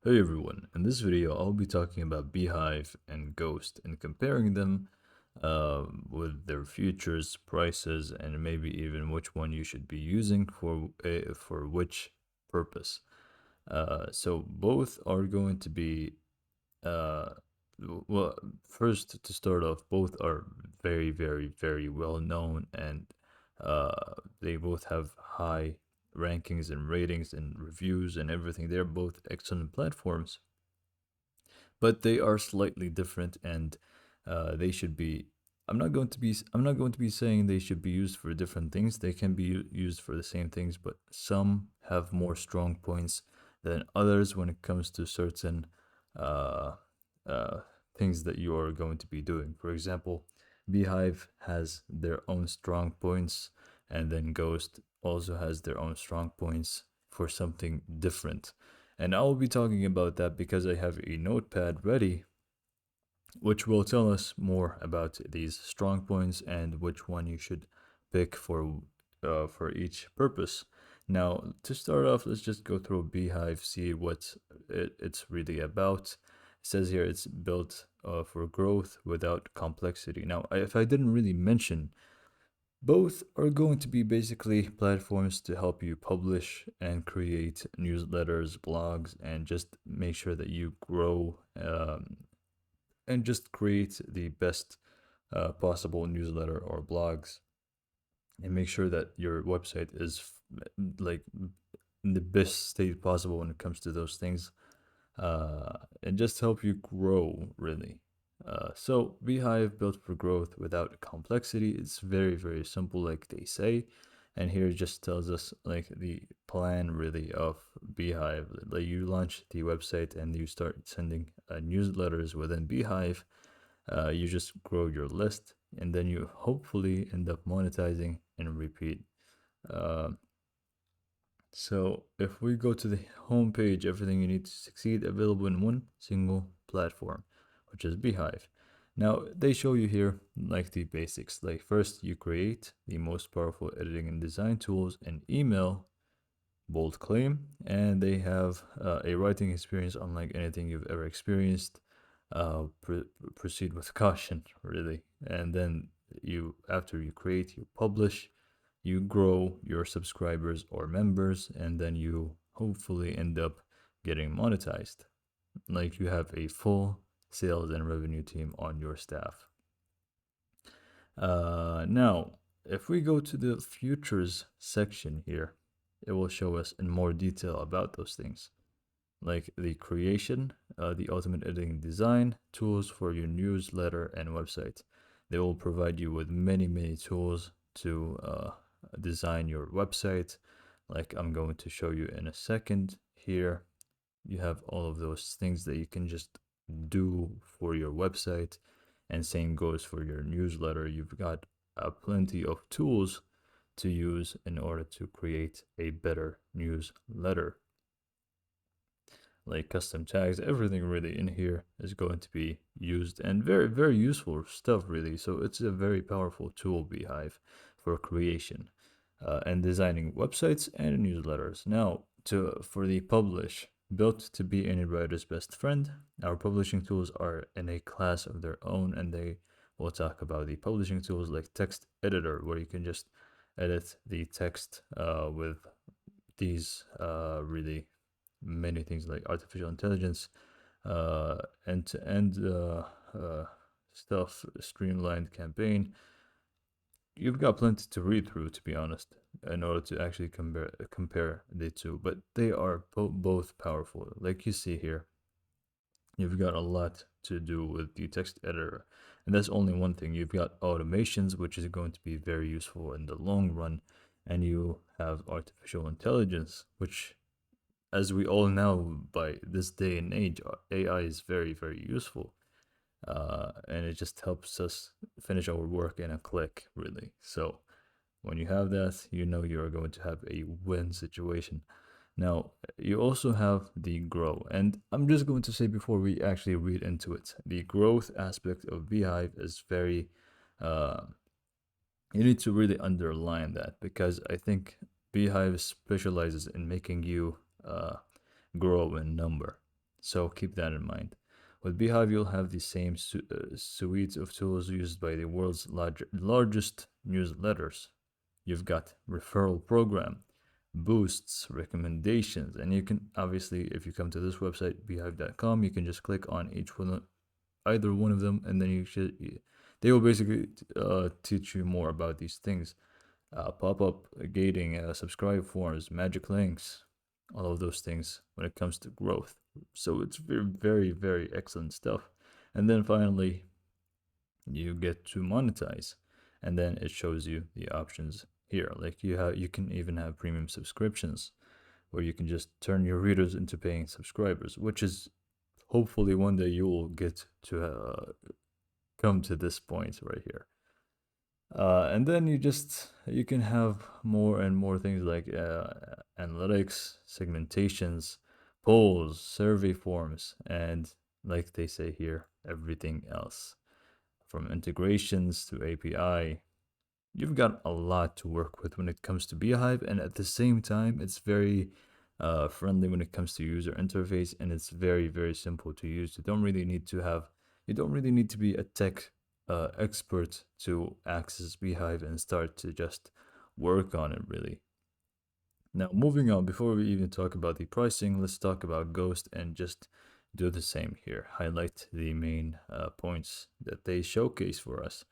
Hey everyone, in this video I'll be talking about Beehiiv and Ghost and comparing them with their features, prices, and maybe even which one you should be using for which purpose. So both are going to be uh, well, first to start off, both are very well known and they both have high rankings and ratings and reviews and everything. They're both excellent platforms, but they are slightly different and they should be I'm not going to be saying they should be used for different things. They can be used for the same things, but some have more strong points than others when it comes to certain uh, uh, things that you are going to be doing. For example, Beehive has their own strong points, and then Ghost also has their own strong points for something different. And I will be talking about that because I have a notepad ready, which will tell us more about these strong points and which one you should pick for each purpose. Now, to start off, let's just go through Beehive, see what it's really about. It says here it's built for growth without complexity. Now, if I didn't really mention, both are going to be basically platforms to help you publish and create newsletters, blogs, and just make sure that you grow and just create the best possible newsletter or blogs and make sure that your website is like in the best state possible when it comes to those things, and just help you grow really. So Beehive built for growth without complexity. It's very simple, like they say, and here it just tells us like the plan really of Beehive. Like you launch the website and you start sending newsletters within Beehive. You just grow your list, and then you hopefully end up monetizing and repeat. Uh, so if we go to the home page, everything you need to succeed available in one single platform, which is Beehive. Now they show you here like the basics. Like first, you create the most powerful editing and design tools in email, bold claim, and they have a writing experience unlike anything you've ever experienced. Proceed with caution, really, and then after you create, you publish, you grow your subscribers or members, and then you hopefully end up getting monetized. Like you have a full sales and revenue team on your staff. Now, if we go to the futures section here, it will show us in more detail about those things, like the creation, the ultimate editing design, tools for your newsletter and website. They will provide you with many tools to design your website. Like I'm going to show you in a second here. You have all of those things that you can just do for your website, and same goes for your newsletter. You've got plenty of tools to use in order to create a better newsletter, like custom tags. Everything really in here is going to be used, and very useful stuff really. So it's a very powerful tool, Beehive, for creation and designing websites and newsletters. Now, to for the publish, built to be any writer's best friend, our publishing tools are in a class of their own, and they will talk about the publishing tools like text editor, where you can just edit the text with these really many things like artificial intelligence, end-to-end stuff, streamlined campaign. You've got plenty to read through, to be honest, in order to actually compare the two. But they are both powerful. Like you see here, you've got a lot to do with the text editor, and that's only one thing. You've got automations, which is going to be very useful in the long run, and you have artificial intelligence, which, as we all know, by this day and age, AI is very useful, and it just helps us finish our work in a click, really. So when you have that, you know you're going to have a win situation. Now, you also have the grow, and I'm just going to say before we actually read into it, the growth aspect of Beehive is very, uh, you need to really underline that, because I think Beehive specializes in making you grow in number. So keep that in mind. With Beehive, you'll have the same suite of tools used by the world's largest newsletters. You've got referral program, boosts, recommendations, and you can obviously, if you come to this website, beehive.com, you can just click on each one, either one of them, and then they will basically teach you more about these things. Pop-up gating, subscribe forms, magic links, all of those things when it comes to growth. So it's very, very, very excellent stuff. And then finally, you get to monetize, and then it shows you the options here. Like you can even have premium subscriptions, where you can just turn your readers into paying subscribers, which is hopefully one day you will get to come to this point right here. And then you can have more and more things like analytics, segmentations, polls, survey forms, and like they say here, everything else from integrations to API. You've got a lot to work with when it comes to Beehive, and at the same time, it's very friendly when it comes to user interface, and it's very, very simple to use. You don't really need to be a tech expert to access Beehive and start to just work on it, really. Now, moving on, before we even talk about the pricing, let's talk about Ghost and just do the same here. Highlight the main points that they showcase for us.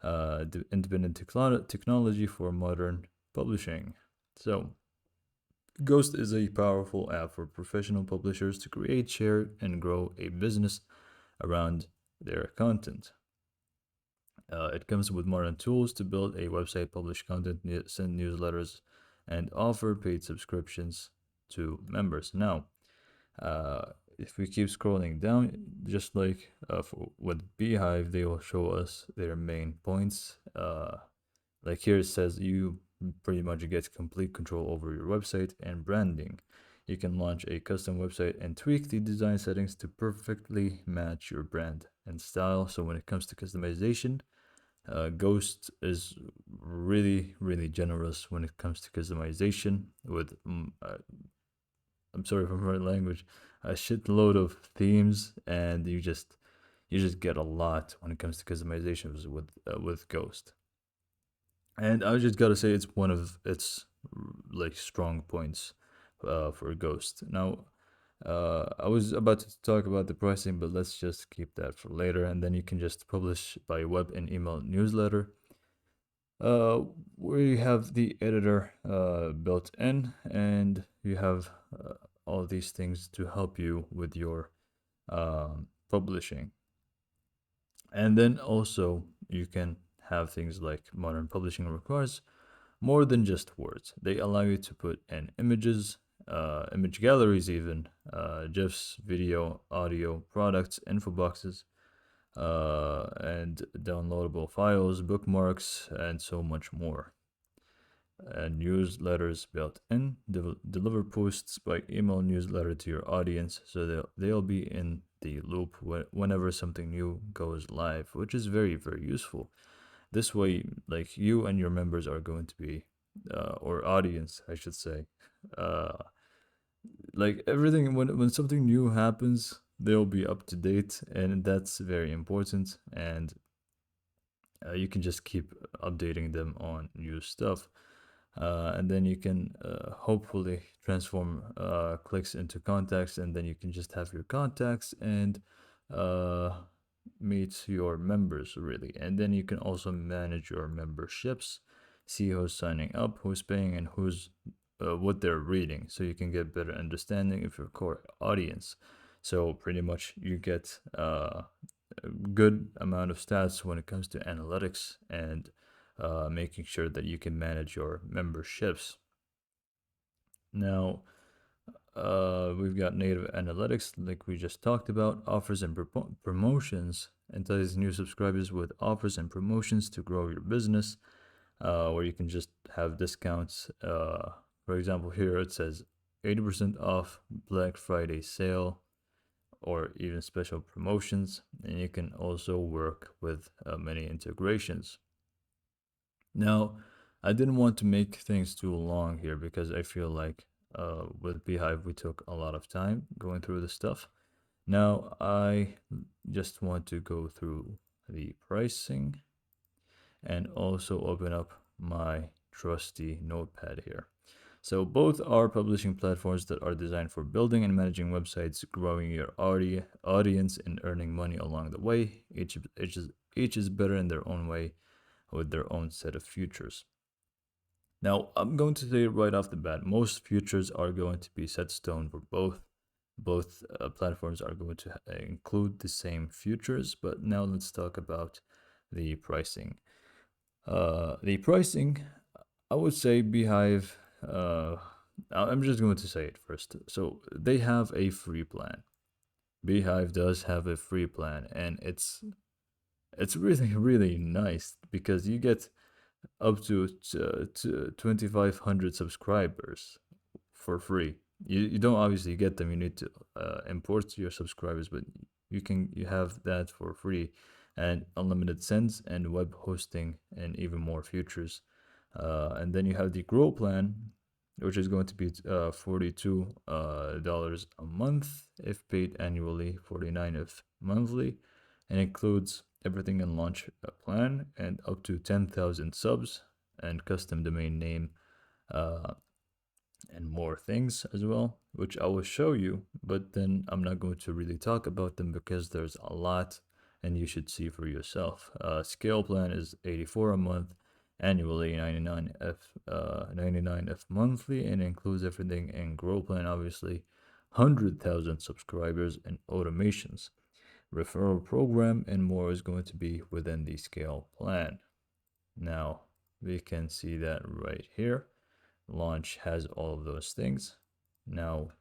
The independent technology for modern publishing. So, Ghost is a powerful app for professional publishers to create, share, and grow a business around their content. It comes with modern tools to build a website, publish content, send newsletters, and offer paid subscriptions to members. Now, if we keep scrolling down, just like with Beehive, they will show us their main points. Like here it says, you pretty much get complete control over your website and branding. You can launch a custom website and tweak the design settings to perfectly match your brand and style. So when it comes to customization, Ghost is really, really generous when it comes to customization with, I'm sorry for my language, a shitload of themes, and you just get a lot when it comes to customizations with Ghost. And I just gotta say, it's one of its like strong points for Ghost. Now, I was about to talk about the pricing, but let's just keep that for later. And then you can just publish by web and email newsletter, uh, where you have the editor built in, and you have all these things to help you with your publishing. And then also you can have things like modern publishing requires more than just words. They allow you to put in images, image galleries, even GIFs, video, audio, products, info boxes, and downloadable files, bookmarks, and so much more. And newsletters built in, deliver posts by email newsletter to your audience, so they'll be in the loop whenever something new goes live, which is very, very useful. This way, like, you and your members are going to be, or audience, I should say, uh, like everything, when something new happens, they'll be up to date, and that's very important. And you can just keep updating them on new stuff. And then you can hopefully transform clicks into contacts, and then you can just have your contacts and uh, meet your members, really. And then you can also manage your memberships, see who's signing up, who's paying, and who's what they're reading, so you can get better understanding of your core audience. So pretty much you get a good amount of stats when it comes to analytics and making sure that you can manage your memberships. Now, we've got native analytics, like we just talked about, offers and promotions, entices new subscribers with offers and promotions to grow your business, where you can just have discounts. For example, here it says 80% off Black Friday sale, or even special promotions, and you can also work with many integrations. Now, I didn't want to make things too long here because I feel like with Beehive we took a lot of time going through the stuff. Now, I just want to go through the pricing and also open up my trusty notepad here. So both are publishing platforms that are designed for building and managing websites, growing your audience, and earning money along the way. Each is better in their own way with their own set of futures. Now, I'm going to say right off the bat, most futures are going to be set stone for both. Both platforms are going to include the same futures, but now let's talk about the pricing. The pricing, I would say Beehive. I'm just going to say it first. So they have a free plan. Beehive does have a free plan, and it's really really nice because you get up to 2,500 subscribers for free. You don't obviously get them. You need to import your subscribers, but you have that for free, and unlimited sends and web hosting and even more features. And then you have the Grow plan, which is going to be $42 dollars a month if paid annually, 49 if monthly, and includes everything in launch plan and up to 10,000 subs and custom domain name uh, and more things as well, which I will show you, but then I'm not going to really talk about them because there's a lot and you should see for yourself. Scale plan is 84 a month, annually 99 F monthly, and includes everything in Grow plan, obviously, 100,000 subscribers and automations. Referral program and more is going to be within the scale plan. Now we can see that right here. Launch has all of those things. Now,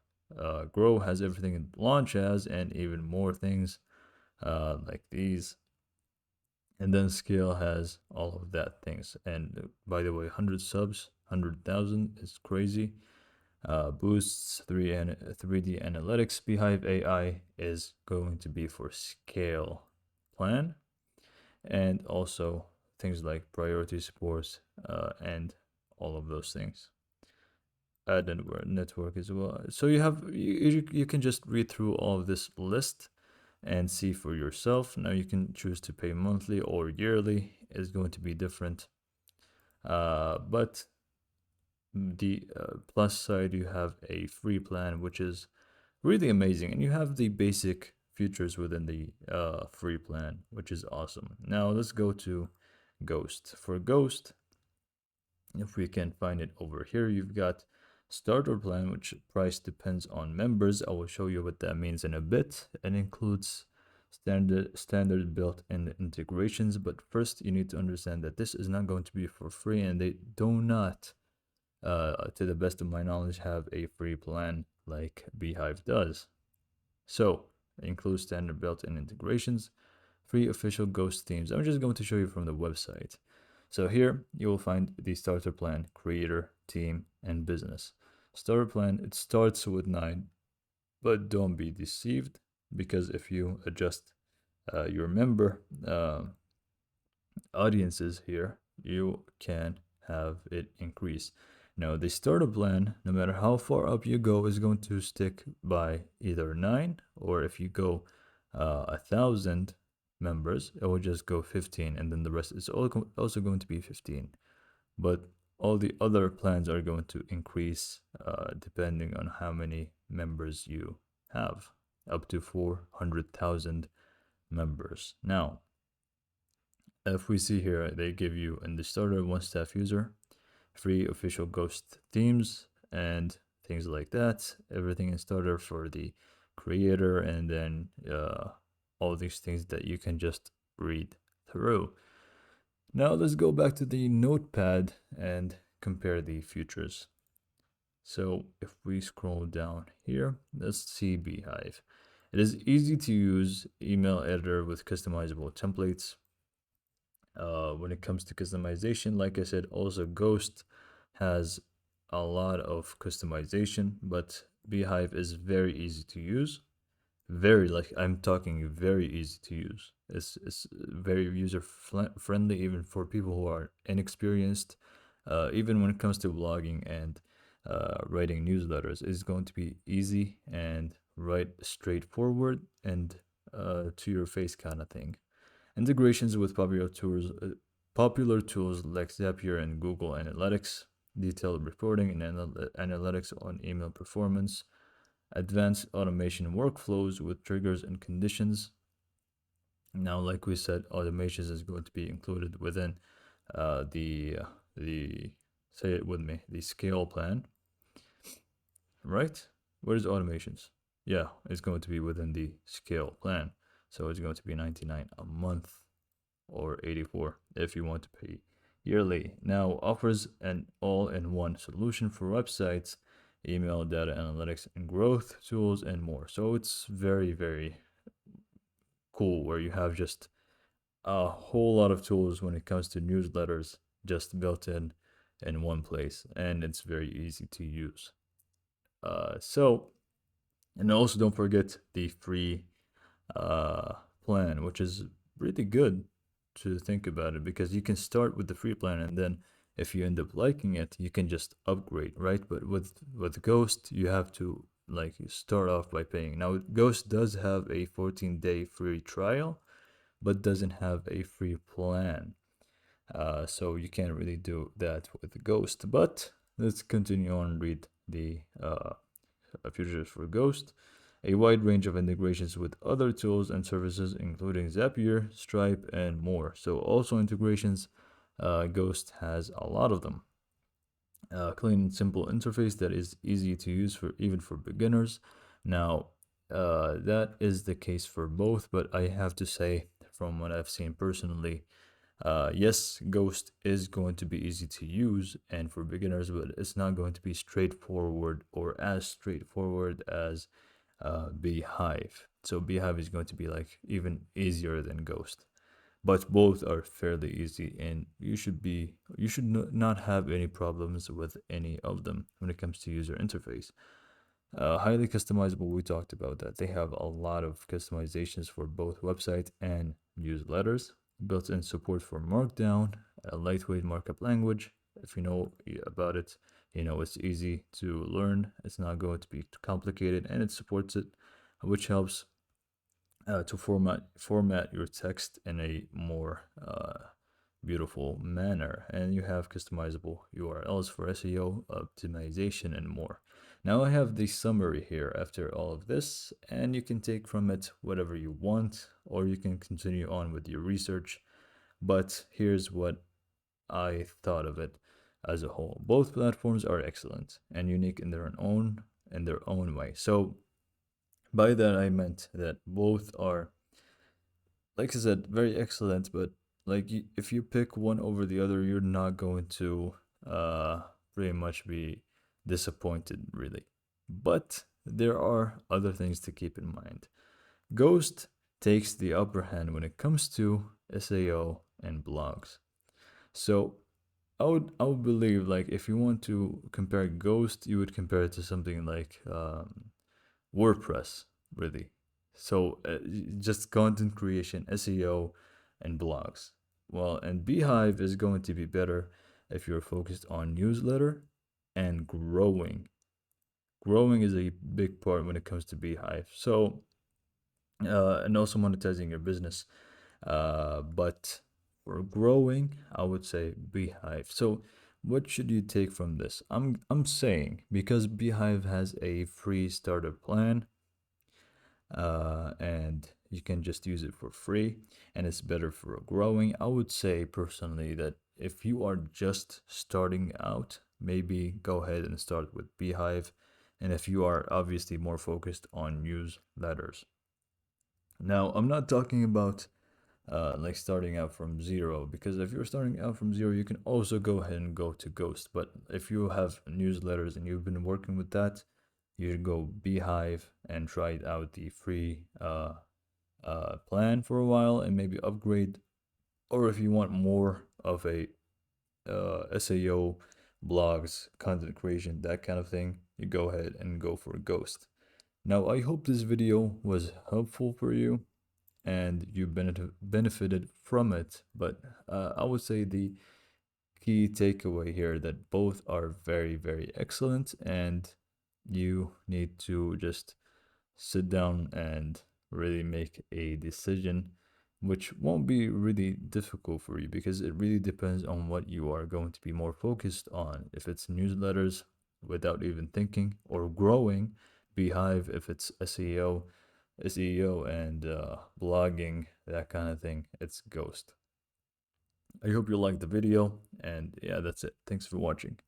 Grow has everything Launch has and even more things like these. And then Scale has all of that things. And by the way, 100 subs, 100,000 is crazy. Boosts 3D analytics. Beehive AI is going to be for scale plan, and also things like priority support and all of those things. Ad network as well. So you can just read through all of this list and see for yourself. Now you can choose to pay monthly or yearly. It's going to be different. But the plus side, you have a free plan, which is really amazing, and you have the basic features within the free plan, which is awesome. Now let's go to Ghost. For Ghost, if we can find it over here, you've got starter plan, which price depends on members. I will show you what that means in a bit, and includes standard built-in integrations. But first, you need to understand that this is not going to be for free, and they do not, to the best of my knowledge, have a free plan like Beehive does. So, it includes standard built-in integrations, free official Ghost themes. I'm just going to show you from the website. So here you will find the starter plan, creator, team, and business. Starter plan, it starts with 9, but don't be deceived, because if you adjust your member audiences here, you can have it increase. Now, the starter plan, no matter how far up you go, is going to stick by either 9, or if you go 1,000 members, it will just go 15, and then the rest is also going to be 15. But all the other plans are going to increase depending on how many members you have, up to 400,000 members. Now, if we see here, they give you in the starter 1 staff user, free official Ghost themes, and things like that. Everything in starter for the creator, and then all these things that you can just read through. Now let's go back to the notepad and compare the futures. So if we scroll down here, let's see Beehive. It is easy to use email editor with customizable templates. When it comes to customization, like I said, also Ghost has a lot of customization, but Beehive is very easy to use. Very, like I'm talking very easy to use. It's very user friendly, even for people who are inexperienced. Even when it comes to blogging and writing newsletters, it's going to be easy and right, straightforward, and to your face kind of thing. Integrations with popular tools like Zapier and Google Analytics, detailed reporting and analytics on email performance, advanced automation workflows with triggers and conditions. Now, like we said, automations is going to be included within the say it with me, the scale plan, right? Where's automations? Yeah, it's going to be within the scale plan. So it's going to be 99 a month or 84 if you want to pay yearly. Now offers an all-in-one solution for websites, email, data analytics, and growth tools, and more. So it's very, very cool where you have just a whole lot of tools when it comes to newsletters just built in one place, and it's very easy to use. So, and also don't forget the free uh, plan, which is really good to think about it because you can start with the free plan and then if you end up liking it, you can just upgrade, right? But with Ghost, you have to like start off by paying. Now, Ghost does have a 14-day free trial, but doesn't have a free plan. So you can't really do that with Ghost. But let's continue on and read the features for Ghost. A wide range of integrations with other tools and services, including Zapier, Stripe, and more. So also integrations, Ghost has a lot of them. Clean and simple interface that is easy to use for even for beginners. Now, that is the case for both, but I have to say, from what I've seen personally, yes, Ghost is going to be easy to use and for beginners, but it's not going to be straightforward or as straightforward as Beehiiv. So Beehiiv is going to be like even easier than Ghost, but both are fairly easy, and you should not have any problems with any of them when it comes to user interface. Highly customizable, we talked about that. They have a lot of customizations for both website and newsletters. Built-in support for Markdown, a lightweight markup language. If you know about it, you know it's easy to learn. It's not going to be too complicated, and it supports it, which helps to format your text in a more beautiful manner. And you have customizable URLs for SEO optimization and more. Now I have the summary here after all of this, and you can take from it whatever you want, or you can continue on with your research. But here's what I thought of it as a whole. Both platforms are excellent and unique in their own way. So by that I meant that both are, like I said, very excellent, but like if you pick one over the other, you're not going to uh pretty much be disappointed really. But there are other things to keep in mind. Ghost takes the upper hand when it comes to SEO and blogs. So I would believe like if you want to compare Ghost, you would compare it to something like WordPress, really. So just content creation, SEO, and blogs. Well, and Beehive is going to be better if you're focused on newsletter and growing. Growing is a big part when it comes to Beehive. So, and also monetizing your business. But for growing, I would say Beehive. So, what should you take from this? I'm saying because Beehive has a free starter plan, and you can just use it for free and it's better for growing. I would say personally that if you are just starting out, maybe go ahead and start with Beehive. And if you are obviously more focused on newsletters. Now, I'm not talking about like starting out from zero, because if you're starting out from zero, you can also go ahead and go to Ghost. But if you have newsletters and you've been working with that, you should go Beehive and try it out the free plan for a while and maybe upgrade. Or if you want more of a SEO, blogs, content creation, that kind of thing, you go ahead and go for Ghost. Now, I hope this video was helpful for you and you benefited from it. But I would say the key takeaway here that both are very, very excellent, and you need to just sit down and really make a decision, which won't be really difficult for you because it really depends on what you are going to be more focused on. If it's newsletters without even thinking, or growing Beehive if it's SEO and blogging, that kind of thing, it's Ghost. I hope you liked the video, and yeah, that's it. Thanks for watching.